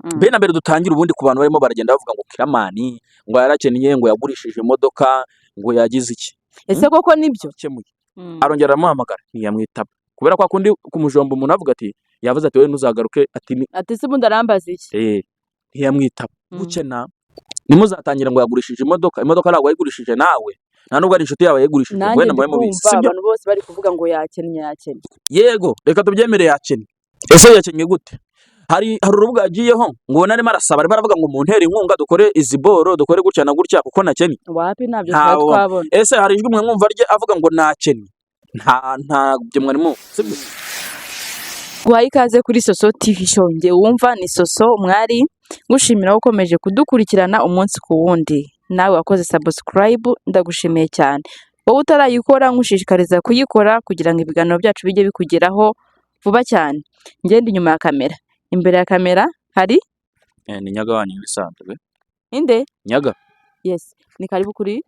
Mbe na mbere dutangira ubundi ku bantu barimo baragenda bavuga ngo Kiramani ngo yarakennye ngo yagurishije imodoka ngo yagize iki. ese koko nibyo Kemuye. Arongera aramuhamagara ntiyamwitaba. Kubera ko akundi ku mujomba umuntu avuga ati yavuze ati wowe ntuzagaruke ati se ubundi arambaza iki ntiyamwitaba. Gukena nimuzatangire ngo yagurishije imodoka ntabwo yayigurishije nawe nta nubwo ari inshuti yawe yayigurishije nanjye wenda mubaye mubizi ndikumva sibyo. abantu bose bari kuvuga ngo yakennye Yego reka tubyemere yakennye. Ese yakennye gute? Hari urubuga yagiyeho ngo narimo arasaba arimo aravuga ngo muntere inkunga dukore izi boro dukore gutya na gutya kuko nakennye. wapi ntabyo twari twabona Ese hari ijwi mwe mwumva rye avuga ngo nakennye ntabyo mwari mu sibyo. guhaye ikaze kuri Soso TV show nge wumva ni Soso mwari ngushimira ukomeje kudukurikirana umunsi ku wundi nawe wakoze subscribe ndagushimiye cyane wowe utarayikora ngushishikariza kuyikora kugira ngo ibiganiro byacu bijye bikugeraho vuba cyane ngende inyuma ya kamera imbere ya kamera hari Ni Nyaga wanyu bisanzwe. inde Nyaga. yes ni karibu kuri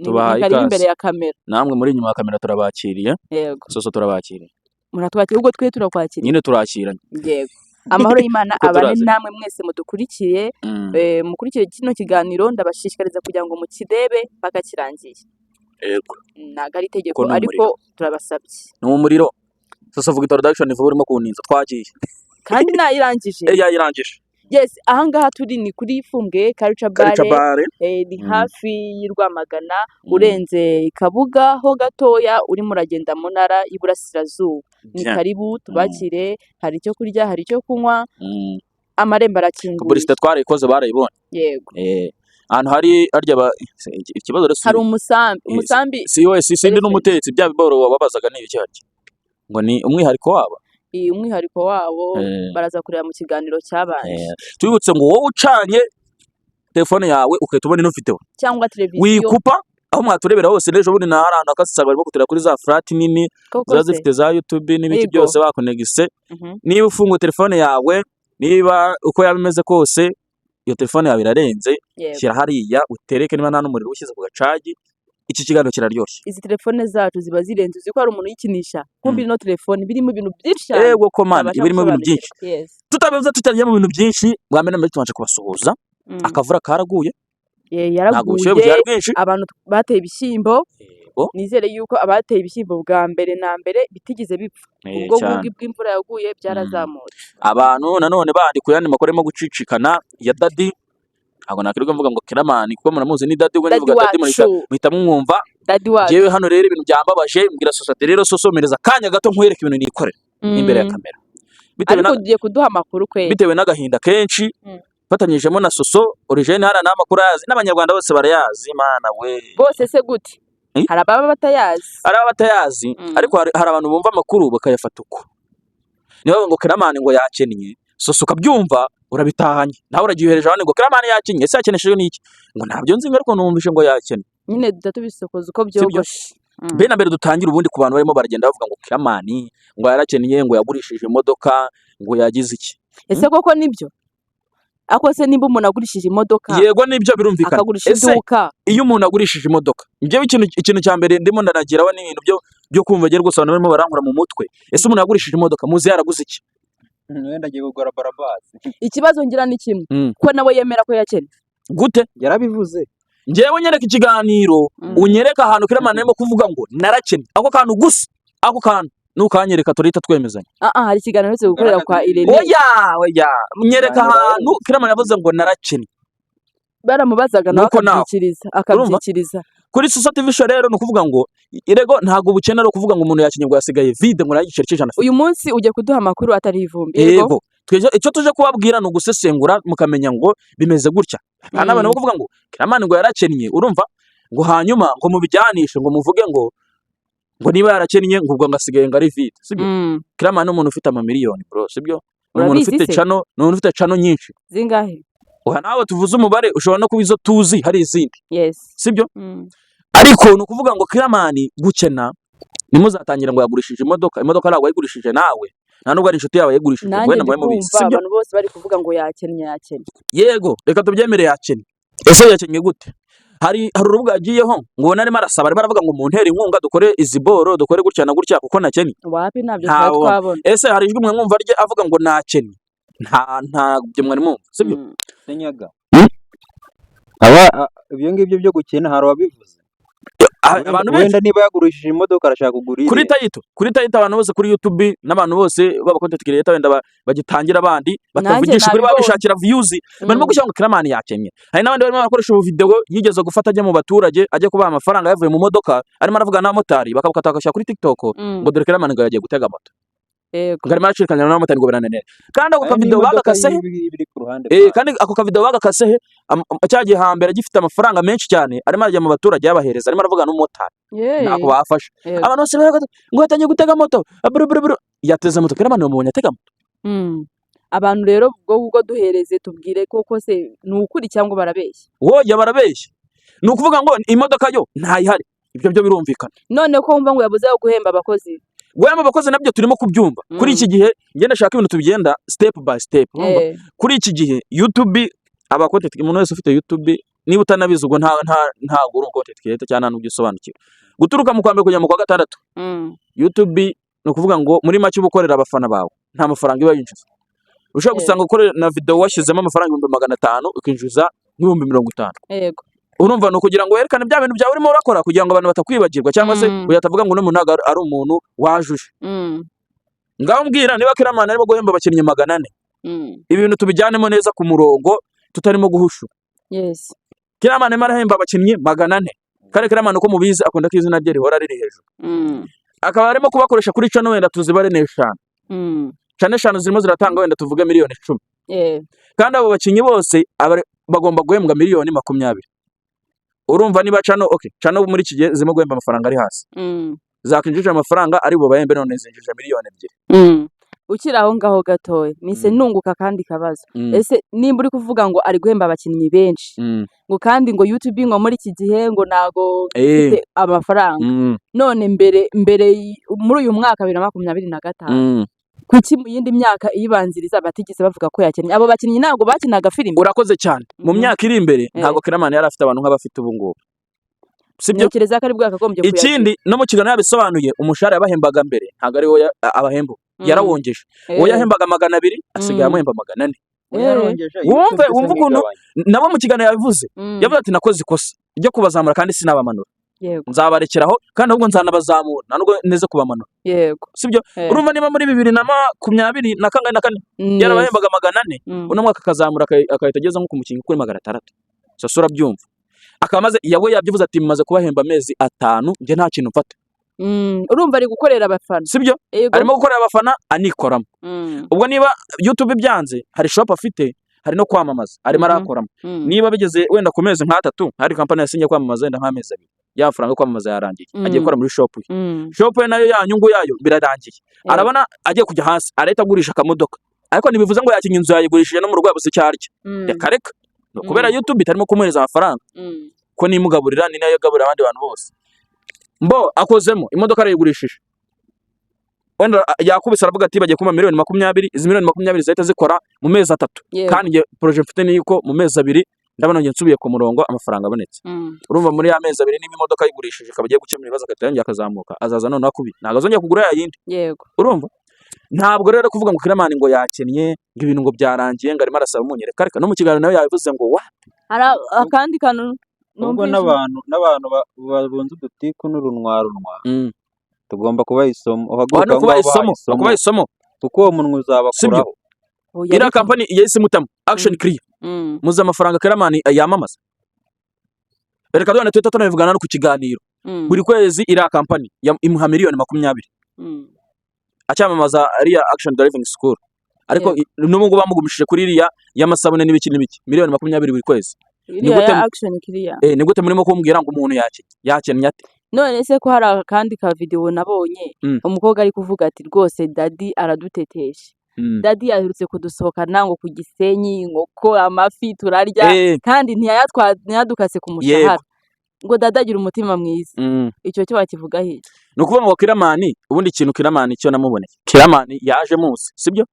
Tubahaye karibu imbere ikaze. ya kamera Namwe muri inyuma ya kamera turabakiriye. yego Soso turabakiriye. muratwakira ubwo twe turakwakira Nyine turakiranye. yego amahoro y'Imana Kuko abane turazi. namwe mwese mudukurikiye mukurikire kino kiganiro ndabashishikariza kugira ngo mukirebe bakakirangiye Yego. ntago ari itegeko Kuko ni ariko turabasabye Ni umuriro. Soso vuga introduction ivuga urimo kuninza twagiye. kandi nayirangije Yayirangije. yes ahangaha turi ni kuri Fumbwe Culture Culture Bar Bar. ni hafi y'i Rwamagana urenze Kabuga ho gatoya urimo uragenda mu ntara y'Iburasirazuba ni Bien. karibu tubakire hari icyo kurya hari icyo kunywa amarembo arakinguye Publicité twarayikoze barayibonye. yego Ahantu hari harya ikibazo rero hari umusambi si wese sindi n'umutetsi bya biboro wababazaga ni ibiki harya ngo ni umwihariko wabo. umwihariko wabo baraza kureba mu kiganiro cyabanje Twibutse ngo wowe ucanye telefone yawe ukahita ubona inufiteho cyangwa televiziyo wikupa aho mwaturebera hose n'ejo bundi na hari ahantu akasisaba barimo kutera kuri za flat nini ziba zifite za YouTube n'ibiki byose bakonegise. Niba ufunguye telefone yawe niba uko yaba imeze kose iyo telefone yawe irarenze shyira hariya utereke niba nta n'umuriro ushyize ku gacagi iki kiganiro kiraryoshye. izi telefone zacu ziba zirenze uzi ko hari umuntu uyikinisha kumbi ino telefone birimo ibintu byinshi cyane yego ko man birimo ibintu byinshi tutabivuze tutagiye mu bintu byinshi bwamena mbere tubanje kubasuhuza akavura karaguye yaraguye abantu bateye ibishyimbo nizere yuko abateye ibishyimbo bwa mbere na mbere bitigeze bipfa ubwo bw'ubwi bw'imvura yaguye byarazamutse abantu nanone bandi kuyandi makuru arimo gucicikana ya Dadi ntabwo nakirirwa mvuga ngo Kiramani kuko muramuzi ni Dadi we nivuga Dadi muhita mwumva Dadi wacu jewe hano rero ibintu byambabaje mbwira Societe rero sosomereza kanya gato nkwereka ibintu nikorera imbere ya kamera ariko ugiye kuduha amakuru kweli bitewe n'agahinda kenshi fatanyijemo na Soso origine hara n'amakuru yazi n'abanyarwanda bose barayazi Imana we bose se gute hari ababa batayazi ariko hari abantu bumva amakuru bakayafata uko niba ngo Kiramani ngo yakennye Soso ukabyumva urabitahanye nawe uragihereje abandi ngo Kiramani yakennye ese yakeneshejwe n'iki ngo ntabyo nzi ariko numvishe ngo yakennye nyine tubisokoza uko byogoshe mbe na mbere dutangira ubundi ku bantu barimo baragenda bavuga ngo Kiramani ngo yarakennye ngo yagurishije imodoka ngo yagize iki. Ese koko nibyo ako se nimba umuntu agurishije imodoka yego nibyo birumvikana akagurisha iduka iyo umuntu agurishije imodoka njyewe ikintu cya mbere ndimo ndanagiraho n'ibintu byo kumva rwose abantu barimo barankura mu mutwe ese umuntu yagurishije imodoka muzi yaraguze iki wenda agiye kugura barabasi ikibazo ngira ni kimwe ko nawe yemera ko yakennye gute yarabivuze njyewe nyereka ikiganiro unyereka ahantu Kiramani arimo kuvuga ngo narakennye ako kantu gusa ako kantu nukanyereka turita twemezanya hari ikiganiro cyo gukorera kwa Irene oya nyereka ahantu Kiramani yavuze ngo narakennye baramubazaga nawe akabyikiriza kuri Soso TV show rero no kuvuga ngo irego ntago ubukene ari kuvuga ngo umuntu yakenye ngo yasigaye vide ngo nagicere cy'ijana uyu munsi ujye kuduha amakuru atari ivumbi yego icyo tuje kubabwira no gusesengura mukamenya ngo bimeze gutya n'abantu bo kuvuga ngo Kiramani ngo yarakennye urumva ngo hanyuma ngo mubijyanishe ngo muvuge ngo niba yarakennye ngo ubwo ngasigaye ngo ari vide sibyo Kiramani umuntu ufite amamiliyoni bro sibyo umuntu ufite cano nyinshi zingahe nawe tuvuze umubare ushobora no kuba izo tuzi hari izindi sibyo ariko ni ukuvuga ngo Kiramani gukena nimuzatangira ngo yagurishije imodoka ntabwo yayigurishije nawe nta nubwo ari inshuti yawe yayigurishije wenda mubaye mubizi sibyo abantu bose bari kuvuga ngo yakennye yego reka tubyemere yakennye ese yakennye gute hari urubuga yagiyeho ngo narimo arasaba arimo aravuga ngo muntere inkunga dukore izi boro dukore gutya na gutya kuko nakennye wapi ntabyo twabona ese hari ijwi mwe mwumva rye avuga ngo nakennye nta byo mwari mwumva sibyo. Senyaga Hmm? ibyo ngibyo byo gukina hari ababivuze Abantu benshi wenda niba yagurishije imodoka arashaka kugura kuri iriya Tayito abantu bose kuri YouTube n'abantu bose baba content creator wenda bagitangira abandi nanjye batavugisha kuri nabibonye. babishakira views barimo gushyira ngo Kiramani yakennye. Hari n'abandi barimo bakoresha ubu video yigeze gufata ajya mu baturage ajya kubaha amafaranga yavuye mu modoka arimo aravuga n'abamotari bakabukata bagashyira kuri TikTok ngo dore Kiramani ngo yagiye gutega moto yego ngo arimo aracikanya n'abamotari ngo birananira. Kandi ako aya kavideo n'imodoka bagakase biri ku ruhande kandi ako kavideo bagakase cyagiye hambere gifite amafaranga menshi cyane arimo arajya mu baturage yabahereza arimo aravuga n'umumotari nako bafashe yego abantu bose baravuga ngo yatangiye gutega moto buru yateze moto Kiramani mubonye atega moto. abantu rero ubwo duhereze tubwire koko se ni ukuri cyangwa barabeshya. Woya barabeshya ni ukuvuga ngo imodoka yo ntayihari ibyo byo birumvikana. none ko wumva ngo yabuze aho guhemba abakozi Guhemba abakozi nabyo turimo kubyumva kuri iki gihe ngenda shaka ibintu tubigenda step by step urumva. Kuri iki gihe YouTube abakontent umuntu wese ufite YouTube niba utanabizi ubwo nta uri content creator cyangwa nta n'ubyisobanukiwe guturuka mu kwa mbere kujya mu kwa gatandatu YouTube ni ukuvuga ngo muri make uba ukorera abafana bawe nta mafaranga iba yinjiza. Ushobora gusanga ukorera na video washyizemo amafaranga 500 ukinjiza n'ibihumbi 50. yego Urumva no kugira ngo werekane bya bintu byawe urimo urakora kugira ngo abantu batakwibagirwa cyangwa se uyatavuga ngo n'umuntu ari umuntu wajuje. Ngaho mbwira niba Kiramani arimo guhemba abakinnyi 400 ibintu tubijyanemo neza ku murongo tutarimo guhusha. yes Kiramani arimo arahemba abakinnyi 400 kandi Kiramani uko mubizi akunda ko izina rye rihora riri hejuru. Akaba arimo kubakoresha kuri channel wenda tuzibare n'eshanu. Channel eshanu zirimo ziratanga wenda tuvuge miliyoni 10. Kandi abo bakinnyi bose bagomba guhembwa miliyoni 20. Urumva niba channel muri iki gihe zirimo guhemba amafaranga ari hasi. Zakinjije amafaranga ari bo bahembe none zinjije miliyoni 2. ukiri aho ngaho gatoya mise nunguka kandi kabazo ese nimba uri kuvuga ngo ari guhemba abakinnyi benshi ngo kandi ngo YouTube ngo muri iki gihe ngo nago ifite amafaranga none mbere muri uyu mwaka 2025 kuki mu yindi myaka iyibanziriza batigeze bavuga ko yakennye abo bakinnyi ntago bakinaga filime. Urakoze cyane mu myaka iri imbere ntago Kiramani yari afite abantu nk'abafite ubu ngubu sibyo. Ntekereza ko ari bwakagombye kuyakira. Ikindi no mu kiganiro yabisobanuye umushahara yabahembaga mbere ntago ari we abahembo yarawongeje uwo yahembaga 200 asigaye amuhemba 400. Wumve ukuntu nabo mu kiganiro yabivuze yavuze ati nakoze ikosa ryo kubazamura kandi sinabamanura nzabarekeraho kandi ahubwo nzanabazamura nubwo neze kubamanura yego sibyo. Urumva niba muri 2024 na kane yarabahembaga 400 uno mwaka akazamura akahita ageza nko ku mukinnyi kuri 600 sasura byumva akamaze yawe yabyivuze ati maze kubahemba amezi 5 nje nta kintu mfata. Urumva ari gukorera abafana sibyo arimo gukorera abafana anikoramo. Ubwo niba YouTube byanze hari shop afite hari no kwamamaza arimo arakoramo. Niba bigeze wenda ku mezi nk'3 hari company yasinye kwamamaza wenda nk'amezi 2 yafaranga kwamamaza yarangiye agiye gukora muri shop shop nayo yanyungu yayo birarangiye arabona agiye kujya hasi areta agurisha akamodoka ariko nibivuze ngo yakinye inzu yayigurishije no mu rwego se cyaryo reka kubera YouTube itarimo kumuhereza amafaranga ko nimugaburira ni nayo gaburira abandi bantu bose mbo akozemo imodoka arayigurishije wenda yakubise aravuga ati bagiye kuma miliyoni 20 izi miliyoni 20 zahita zikora mu mezi 3 kandi projet mfite ni yuko mu mezi 2 ndabona ngiye nsubiye ku murongo amafaranga abonetse. Urumva muri ya mezi 2 niba imodoka yigurishije kabagiye gukemura ibibazo akatangiye akazamuka azaza none akubi ntago azongera kugura yayindi. Yego urumva ntabwo rero kuvuga ngo Kiramani ngo yakennye ngo ibintu ngo byarangiye ngo arimo arasaba umunyereka ariko no mu kiganiro nawe yabivuze ngo wa hari akandi kantu nubwo n'abantu babunze udutiku n'urunwa tugomba kubaha isomo kubaha isomo kuko uwo munwa uzabakuraho. Iriya kampani yahise imutamo Action Clear muzi amafaranga Kiramani yamamaza reka dore tuhita tunabivugana no ku kiganiro buri kwezi iriya kampani imuha miliyoni 20 acyamamaza iriya Action Driving School ariko n'ubu ngo bamugumishije kuri iriya y'amasabune n'ibiki miliyoni 20 buri kwezi. Ni gute Action Clear ni gute murimo kumbwira ngo umuntu yakennye ate? None se ko hari akandi ka video nabonye umukobwa ari kuvuga ati rwose daddy aradutetesha daddy yaherutse kudusohokana ngo ku Gisenyi inkoko amafi turarya kandi ntiyadukase ku mushahara ngo dada agira umutima mwiza. Icyo cyo wakivuga he? No kuvuga ngo Kiramani ubundi ikintu Kiramani cyo namuboneye Kiramani yaje munsi sibyo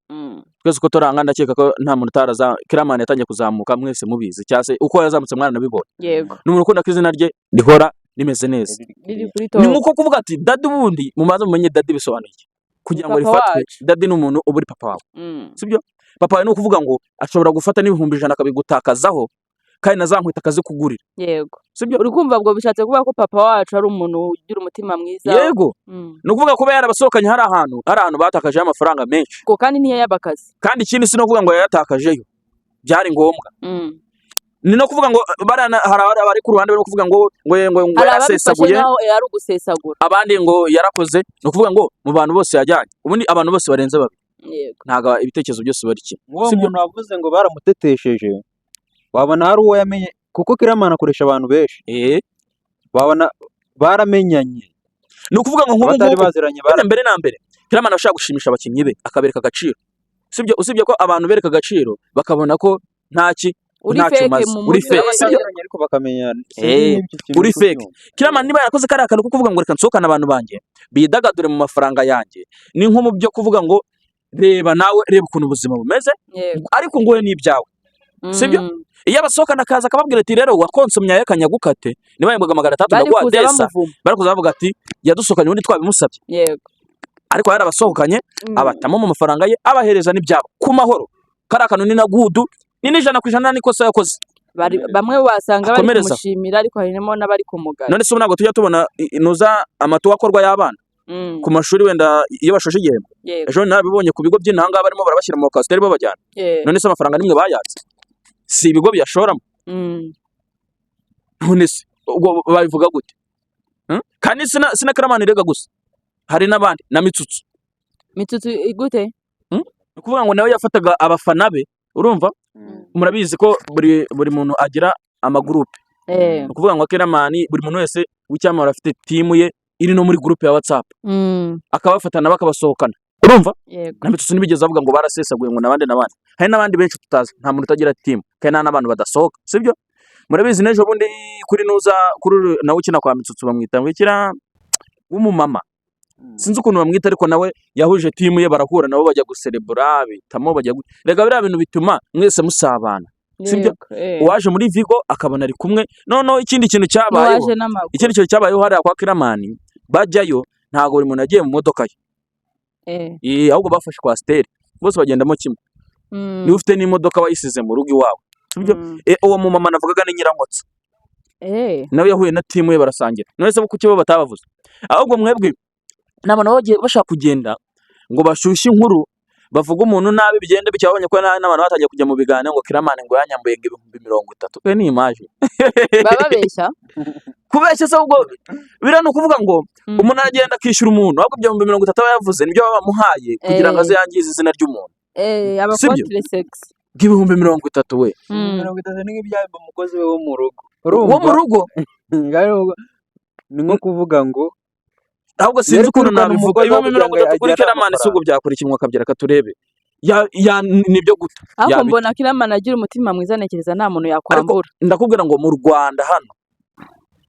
twese uko turanga ndakeka ko nta muntu utaraza Kiramani yatangiye kuzamuka mwese mubizi cyase uko yazamutse mwana nabibonye. Yego n'umuntu ukunda kwizina rye rihora rimeze neza ni nkuko kuvuga ati dadi ubundi mumaze mumenye dadi bisobanuye kugira ngo rifatwe dadi n'umuntu uburi papa wawe sibyo papa wawe ni ukuvuga ngo ashobora gufata n'ibihumbi 100 akabigutakazaho kandi na za nkweto akazikugurira, yego sibyo? uri kumva ubwo bishatse kuvuga ko papa wacu ari umuntu ugira umutima mwiza Yego, Mm. ni ukuvuga kuba yarabasohokanye hari ahantu batakajeho amafaranga menshi, ko kandi ntiyayaba akazi kandi ikindi si no kuvuga ngo yayatakajeyo byari ngombwa, Mm. ni no kuvuga ngo hari abari ku ruhande bari kuvuga ngo hari ababifashe yarasesaguye, nkaho ari ugusesagura abandi ngo yarakoze, ni ukuvuga ngo mu bantu bose yajyanye, ubundi abantu bose barenze babiri yego ntabwo ibitekerezo byose bari kimwe, uwo sibyo? muntu wavuze ngo baramutetesheje wabona hari uwo yamenye kuko Kiramani akoresha abantu benshi wabona baramenyanye Ni ukuvuga ngo nk'ubu batari ngubu baziranye mbere na mbere Kiramani ashaka gushimisha abakinnyi be akabereka agaciro, sibyo? Usibye ko abantu bereka agaciro bakabona ko ntacyo uri fake umaze, mu uri mutwe fake, sibyo? baziranye ariko bakamenyana Uri fake. Kiramani niba yarakoze kariya kantu ko kuvuga ngo reka nsohokane abantu banjye bidagadure mu mafaranga yanjye, ni nko mu byo kuvuga ngo reba nawe, reba ukuntu ubuzima bumeze, yego ariko ngowe n'ibyawe, sibyo? Iyo abasohokana akaza akababwira ati rero wakonsomye aya kanyagukate niba yembaga 300 bari ndaguha kuza desa, bamuvuma bari kuza bavuga ati yadusohokanye ubundi twabimusabye, yego ariko yarabasohokanye abatamo mu mafaranga ye abahereza n'ibyabo ku mahoro. Kariya kantu ni na gudu, ni n'ijana n'ikosa yakoze. bamwe wasanga bari Akomereza. kumushimira ariko harimo n'abari kumugaya None se ubu ntabwo tujya tubona inuza amatu akorwa y'abana ku mashuri wenda iyo bashoje igihembwe, yego ejo nabibonye ku bigo by'intanga barimo barabashyira mu makasiteri babajyana, yego none se amafaranga nimwe bayatse, si ibigo biyashoramo, none se ubwo babivuga gute? Kandi sina Kiramani rega gusa, hari n'abandi na Mitsutsu, mitutu igute ni ukuvuga ngo nawe yafataga abafana be, urumva? Murabizi ko buri muntu agira amagurupe, ni ukuvuga ngo Kiramani buri muntu wese w'icyamamare afite timu ye iri no muri gurupe ya WhatsApp, akabafatana bakabasohokana, urumva? yego Na Mitsutsu ntibigeze avuga ngo barasesaguye ngo n'abandi, hari n'abandi benshi tutazi, nta muntu utagira timu kandi nta n'abantu badasohoka, sibyo? Murabizi n'ejo bundi kuri nuza kuri nawe ukina kwa Mitsutsu bamwita ngikira w'umumama, sinzi ukuntu bamwita, ariko nawe yahuje timu ye barahura nabo bajya guserebura bitamo rega biriya bintu bituma mwese musabana, sibyo? Uwaje muri Vigo akabona ari kumwe, noneho ikindi kintu cyabayeho, waje n'amaguru ikindi kintu cyabayeho hariya kwa Kiramani bajyayo ntabwo buri muntu yagiye mu modoka ye, ahubwo bafashe kwasiteri bose bagendamo kimwe, niba ufite n'imodoka wayisize mu rugo iwawe, sibyo? Uwo mumama navugaga ni Nyirankotsa, nawe yahuye na timu ye barasangira, none se kuki bo batabavuze? Ahubwo mwebwe n'abantu bagiye bashaka kugenda ngo bashyushye inkuru bavuga umuntu nabi bigende bityo, babonye ko n'abantu batangiye kujya mu biganiro ngo Kiramani ngo yanyambuye ngo 30,000, ni imaje bababeshya kubeshya se. Ubwo biriya ni ukuvuga ngo umuntu aragenda akishyura umuntu, ahubwo ibyo 30,000 aba yavuze nibyo baba bamuhaye kugira ngo aze yangize izina ry'umuntu, abakontre sex bw'ibihumbi 30 we 30 ni nk'ibyaba umukozi we wo mu rugo, wo mu rugo, ni nko kuvuga ngo ahubwo sinzi ukuntu nabivuga. Ibihumbi 30 kuri Kiramani si ubwo byakora kimwe akabyera katurebe nibyo guta. Ariko mbona Kiramani agira umutima mwiza, ntekereza nta muntu yakwambura. Ndakubwira ngo mu Rwanda hano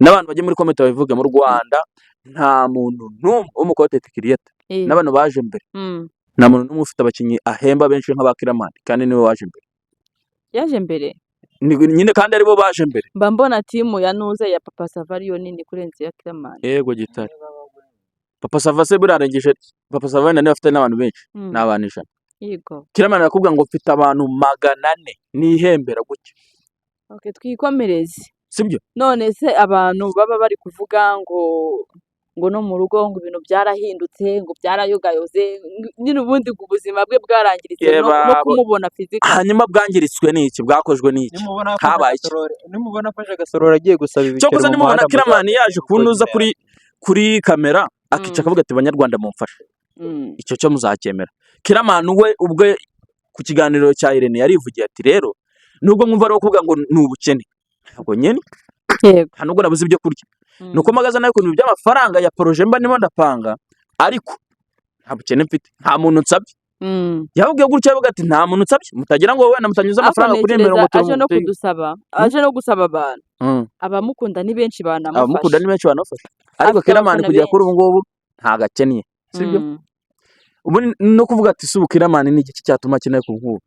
n'abantu bagiye muri comment babivuge, mu Rwanda nta muntu n'umwe w'umukontenti kiriyeta n'abantu baje mbere, nta muntu n'umwe ufite abakinnyi ahemba benshi nk'aba Kiramani, kandi niwe waje mbere, yaje mbere nyine kandi aribo baje mbere. Mba mbona timu ya Nuza ya Papa Sava ariyo nini kurenza ya Kiramani. Yego gitari Papa Sava se burarengeje, Papa Sava niwe afite n'abantu benshi, n'abantu 100. Yego Kiramani arakubwira ngo mfite abantu 400 nihembera gutyo. Okay, twikomereze, sibyo? None se abantu baba bari kuvuga ngo no mu rugo ngo ibintu byarahindutse, ngo byarayogayoze, nyine ubundi ubuzima bwe bwarangiritse no kumubona fizika. Hanyuma bwangiritswe n'iki, bwakozwe n'iki, habaye iki? Nimubona afashe agasorora agiye gusaba ibiceri cyo kuza nimubona Kiramani yaje kunuza kuri kamera akica akavuga ati banyarwanda mumfashe, icyo cyo muzacyemera. Kiramani we ubwe ku kiganiro cya Irene yarivugiye ati rero nubwo mwumva ari kuvuga ngo ni ubukene, ntabwo nyene nta nubwo nabuze ibyo kurya, nuko magaza nayo kuntu by'amafaranga ya projet mba nimo ndapanga, ariko nta bukene mfite, nta muntu nsabye. Yabwiye gutya yavuga ati nta muntu nsabye, mutagira ngo wowe namutanyuza amafaranga kuri 30. Aje no kudusaba, aje no gusaba abantu, abamukunda ni benshi banamufasha, abamukunda ni benshi banafasha, ariko Kiramani kujya kuri ubu ngubu nta gakennye, sibyo? Ubu no kuvuga ati subu Kiramani ni igiki cyatuma akeneye ku nkuba,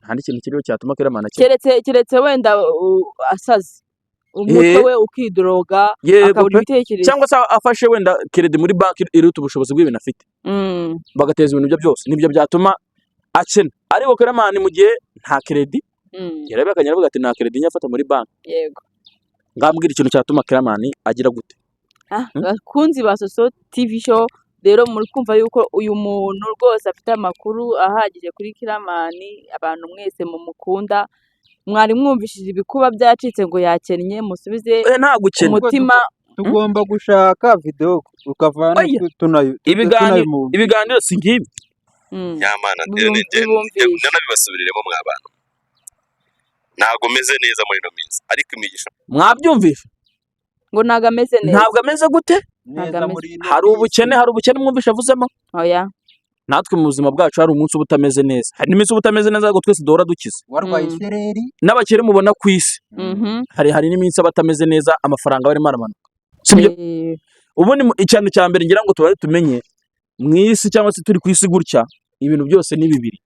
nta n'ikintu kiriho cyatuma Kiramani keretse wenda asaze umutwe we ukidroga akabura ibitekerezo, cyangwa se afashe wenda credit muri banki iruta ubushobozi bw'ibintu afite, bagateza ibintu byo byose, nibyo byatuma akena. ariko Clement mu gihe nta credit yarabekanye aravuga ati nta credit nyafata muri banki. Yego. Ngambwira ikintu cyatuma Clement agira gute. Bakunzi ba Soso TV show rero muri kumva yuko uyu muntu rwose afite amakuru ahagije kuri Clement, abantu mwese mumukunda, mwari mwumvishije ibikuba byacitse ngo yakennye, musubize umutima. Tugomba gushaka video ukavana tunayo ibiganiro si ngibi. Nyamana nabibasubiriremo mw'abantu, ntago meze neza muri no minsi, ariko imigisha mwabyumvisha ngo ntago ameze neza. Ntabwo ameze gute? Hari ubukene mwumvisha avuzemo. Oya, natwe mu buzima bwacu hari umunsi uba utameze neza, hari n'iminsi uba utameze neza ariko twese duhora dukize. Warwaye isereri n'abakire mubona ku isi hari n'iminsi aba atameze neza, amafaranga barimo aramanuka, sibyo? Ubundi icyano cya mbere ngira ngo tubaye tumenye mu isi cyangwa se turi ku isi gutya, ibintu byose ni bibiri,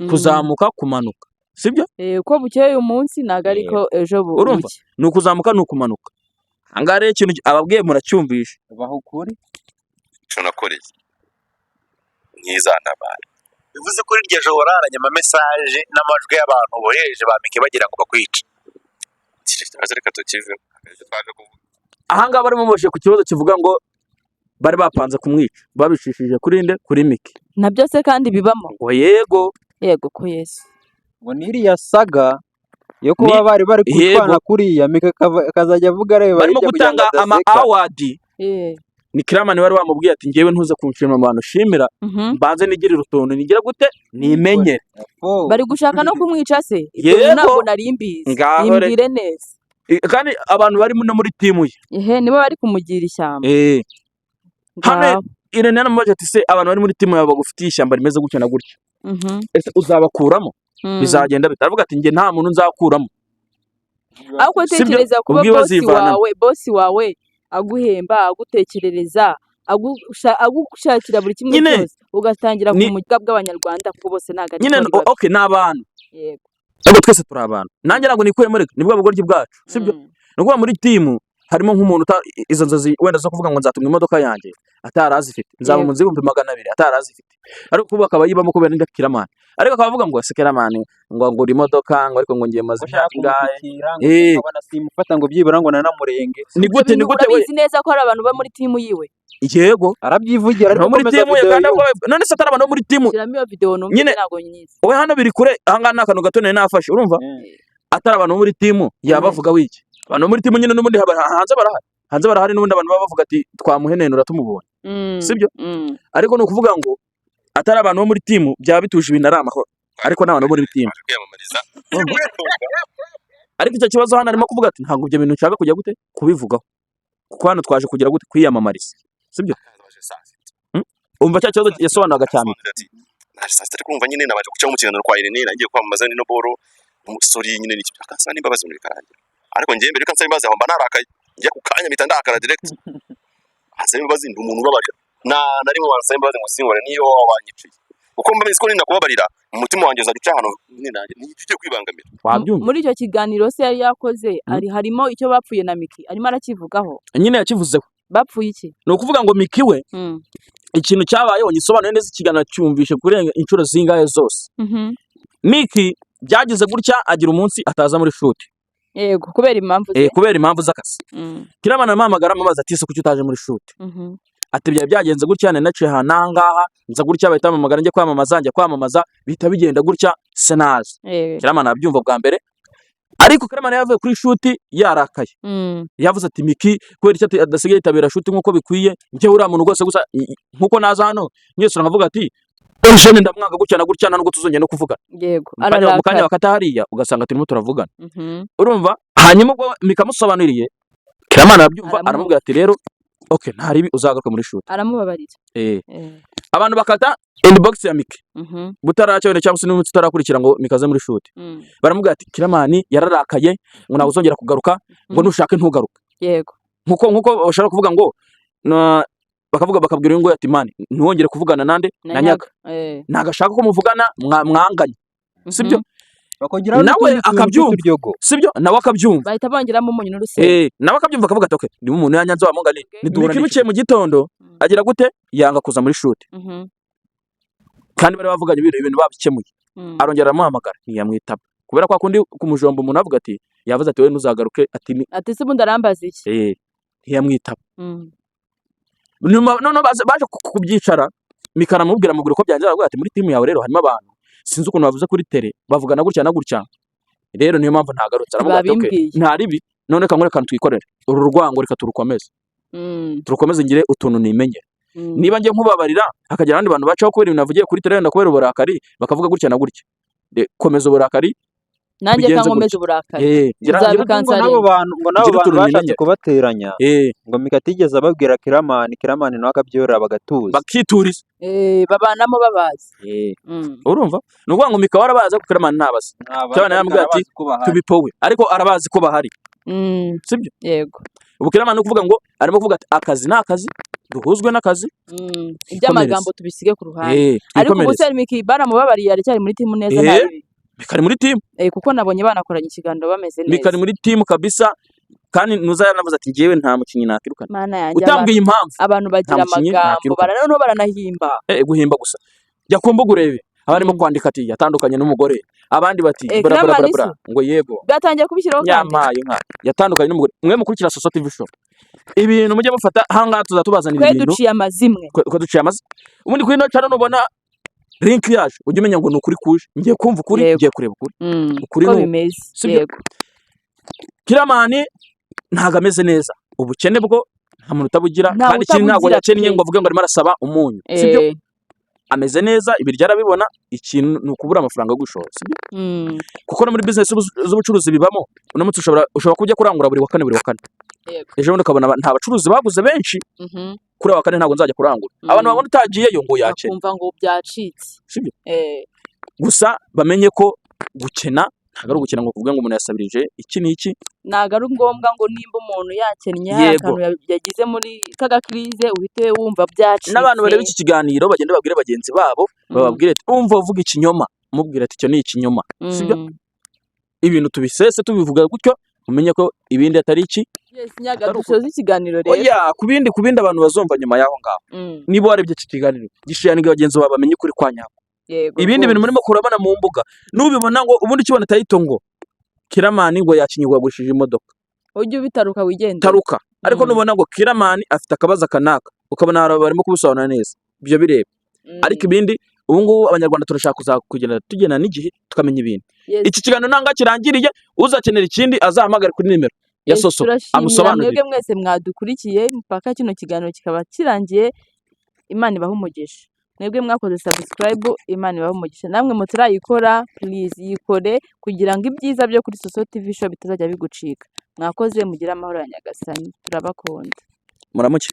kuzamuka kumanuka, sibyo? Uko bukeye uyu munsi ntago ariko ejo urumva ni ukuzamuka ni ukumanuka. Ahangaha rero ikintu ababwiye muracyumvisha, baho kuri cyo nakoreye nkizanabara bivuze kuri iryo joro wararanye ama message n'amajwi y'abantu bohereje bamike bagira ngo bakwice. Reka tukive ahangaha barimo boshe ku kibazo kivuga ngo bari bapanze kumwica, babishishije kuri nde? Kuri Miki. Na byose kandi bibamo ngo yego ko Yesu ngo niriya saga yo kuba bari kwitwana kuriya Miki akazajya avuga areba barimo gutanga ama award. Ni Clement wari wamubwiye ati ngewe ntuze kunshima abantu shimira, mbanze nigirira utuntu nigira gute nimenye. Bari gushaka no kumwica se? Ntabwo nari mbizi, imbwire neza. Kandi abantu bari no muri timu ye nibo bari kumugira ishyamba. Hano Irene namaje ati se abantu bari muri timu yabo bagufitiye ishyamba rimeze gutya na gutya, ese uzabakuramo? Bizagenda bitavuga ati nge nta muntu nzakuramo. Ahubwo tekereza kuba boss wawe aguhemba, agutekerereza, agushakira buri kimwe cyose, ugatangira ku mujya bw'abanyarwanda kuko bose ntago ari nyine. Okay, n'abantu yego, ariko twese turi abantu. Nanjye ntabwo nikwemo reka nibwo bugoryi bwacu, sibyo? Nukuba muri timu harimo nk'umuntu izo nzozi wenda zo kuvuga ngo nzatumwa imodoka yanjye atarazifite, nzaba mu nzibumbi 200 atarazifite, ariko kuba akaba yibamo kubera n'inda Clement, ariko akavuga ngo Clement ngo ngura imodoka ngo ariko ngo ngiye maze ngahe abana simufata ngo byibura ngo nanamurenge. Ni gute bizi neza ko hari abantu ba muri timu yiwe? Yego arabyivugira ariko muri timu ye kandi none se atari abantu muri timu shiramo video numve ntago nyizi. Owe hano biri kure ahanga n'akantu gato nafashe, urumva? Atari abantu muri timu yabavuga wiki, abantu muri timu nyine n'ubundi hanze barahari n'ubundi abantu baba bavuga ati twamuhenenura tumubonye, sibyo? Ariko no kuvuga ngo atari abantu bo muri timu byaba bituje ibintu ari amahoro, ariko n'abantu bo muri timu. Ariko icyo kibazo hano arimo kuvuga ati ntabwo ibyo bintu nshaka kujya gute kubivugaho, kuko hano twaje kugira gute kwiyamamariza, sibyo? Umva cya kibazo yasobanuraga cyane nari kumva nyine nabaje guca mu kiganiro kwa Irene, nagiye kwamamaza ni no boro umusori nyine n'iki akasa n'imbabazi muri karangira, ariko ngiye mbere kansa imbabazi aho mba narakaye njya ku kanya mpita ndakara direct asa imbabazi ndi umuntu ubabarira nari mu bansa imbabazi ngo singore niyo wabanyiciye uko mbabizi ko nina kubabarira umutima wanjye uzaduca hano nyine ngiye kwibangamira. Muri icyo kiganiro se yari yakoze harimo icyo bapfuye na Miki arimo arakivugaho nyine yakivuzeho. Bapfuye iki? Ni ukuvuga ngo Miki we ikintu cyabayeho gisobanuye neza ikiganiro cyumvishe kurenga inshuro zingahe zose. Miki byagize gutya agira umunsi ataza muri shoot. Yego, kubera impamvu z'akazi. Clement amuhamagara amabaza ati se kuki utaje muri shoot? Ati byagenze gutya naciye hanangaha nza gutya bahita bamamagara njye kwamamaza bihita bigenda gutya senazi. Clement abyumva bwa mbere, ariko Clement yavuye kuri shoot yarakaye. Yavuze ati Miki kubera icyo adasigaye yitabira shoot nkuko bikwiye, njye uriya muntu rwose gusa nkuko naza hano nyese uravuga ati Eugene ndamwanga gutya na gutya nubwo tuzongera no kuvugana. Yego, mu kanya bakata hariya ugasanga turimo turavugana. Urumva? Hanyuma ubwo Miki amusobanuriye Clement arabyumva aramubwira ati rero okay ntaribi uzagaruka muri shoot. Aramubabarira. Abantu bakata inbox ya Miki butaracyo wenda cyangwa se n'umunsi utarakurikira ngo Miki aze muri shoot. Baramubwira ati Clement yararakaye ngo nawe uzongera kugaruka ngo nushake ntugaruka. Yego, nkuko bashaka kuvuga ngo bakabwira ngo ati mani ntuwongere kuvugana nande na Nyaga, nagashaka ko muvugana mwanganye, sibyo? Nawe akabyumva, sibyo? Nawe akabyumva bahita bongeramo umunyu n'urusenda. Nawe akabyumva akavuga ati okay ndi umuntu yanyanze wamungane Miki biciye mu gitondo agira gute yanga kuza muri shoot, kandi bari bavuganye ibintu babikemuye. arongera aramuhamagara ntiyamwitaba kubera kwa kundi ku mujombo umuntu avuga ati yavuze ati wowe ntuzagaruke ati se ubundi arambaza iki ntiyamwitaba. Nyuma none baje kubyicara Mikara amubwira ko byanze aravuga ati muri timu yawe rero harimo abantu sinzi ukuntu bavuze kuri tele bavugana gutya na gutya rero niyo mpamvu ntagarutse aravuga ati okay nta ribi none kamwe kantu twikorere uru rwango reka turukomeze turukomeze ngire utuntu nimenye niba ngiye nkubabarira hakagira abandi bantu bacaho kubera ibintu navugiye kuri tele kubera uburakari bakavuga gutya na gutya komeza uburakari nanjye kankomeza uburakari nabo bantu bashatse kubateranya ngo Mika atigeze ababwira Kiramani nawe akabyorora bagatuza bakituriza babanamo babazi urumva ni ukuvuga ngo Mika warabazi ko Kiramani ntabazi cyane yambwira ati tubipowe ariko arabazi ko bahari sibyo yego ubu Kiramani kuvuga ngo arimo kuvuga ati akazi n'akazi duhuzwe n'akazi iby'amagambo tubisige ku ruhande ariko ubu se Mika baramubabariye aracyari muri timu neza nabi Mika ari muri timu kuko nabonye banakoranye ikiganiro bameze neza Mika ari muri timu kabisa kandi ntuzayanavuze ati ngewe nta mukinnyi nakirukana utambwiye impamvu abantu bagira amagambo baranahimba guhimba gusa jya kumbuga urebe abarimo kwandika ati yatandukanye n'umugore abandi bati bra ngo yego batangiye kubishyiraho kandi yamaye nka yatandukanye n'umugore mwe mukurikira Soso TV show ibintu mujye mufata hanga tuzatubazanira ibintu duciye amazimwe ubundi kuri no channel nubona link yaje ujye umenya ngo nukuri kuje ngiye kumva ukuri ngiye kureba ukuri uko bimeze yego Kiramani ntago ameze neza ubukene bwo nta muntu utabugira kandi ikindi ntago yakennye ngo avuge ngo arimo arasaba umunyu sibyo ameze neza ibiryo arabibona ikintu ni ukubura amafaranga yo gushora sibyo kuko no muri business z'ubucuruzi bibamo unomutse ushobora kujya kurangura buri wa kane ejo bundi ukabona nta bacuruzi baguze benshi kuri wa kane ntabwo nzajya kurangura abantu babona utagiyeyo ngo yakene kumva ngo byacitse sibyo gusa bamenye ko gukena ntabwo ari ugukena ngo kuvuga ngo umuntu yasabirije iki n'iki ntabwo ari ngombwa ngo nimba umuntu yakennye hari akantu yagize muri kagakirize uhite wumva byacitse n'abantu bareba iki kiganiro bagenda babwire bagenzi babo bababwire ati umva uvuga ikinyoma umubwira ati icyo ni ikinyoma sibyo ibintu tubisese tubivuga gutyo umenye ko ibindi atari iki nyaga dusoza ikiganiro rero ku bindi abantu bazumva nyuma yaho ngaho niba warebye iki kiganiro gishiranige bagenzi babo bamenye ukuri kwa nyako ibindi bintu murimo kurabana mu mbuga nubibona ngo ubundi kibona tayito ngo Kiramani ngo yakinyirwa gushije imodoka ujye ubitaruka wigende taruka ariko nubona ngo Kiramani afite akabaza kanaka ukabona barimo kubisobanura neza ibyo bireba ariko ibindi ubu ngubu abanyarwanda turashaka kuzakugenda tugena n'igihe tukamenya ibintu iki kiganiro nanga kirangiriye uzakenera ikindi azahamagara kuri nimero ya Soso amusobanurire mwese mwadukurikiye mpaka kino kiganiro kikaba kirangiye Imana ibahe umugisha mwebwe mwakoze subscribe Imana ibahe umugisha namwe mutarayikora please yikore kugira ngo ibyiza byo kuri Soso TV show bitazajya bigucika mwakoze mugira amahoro ya Nyagasani turabakunda muramuke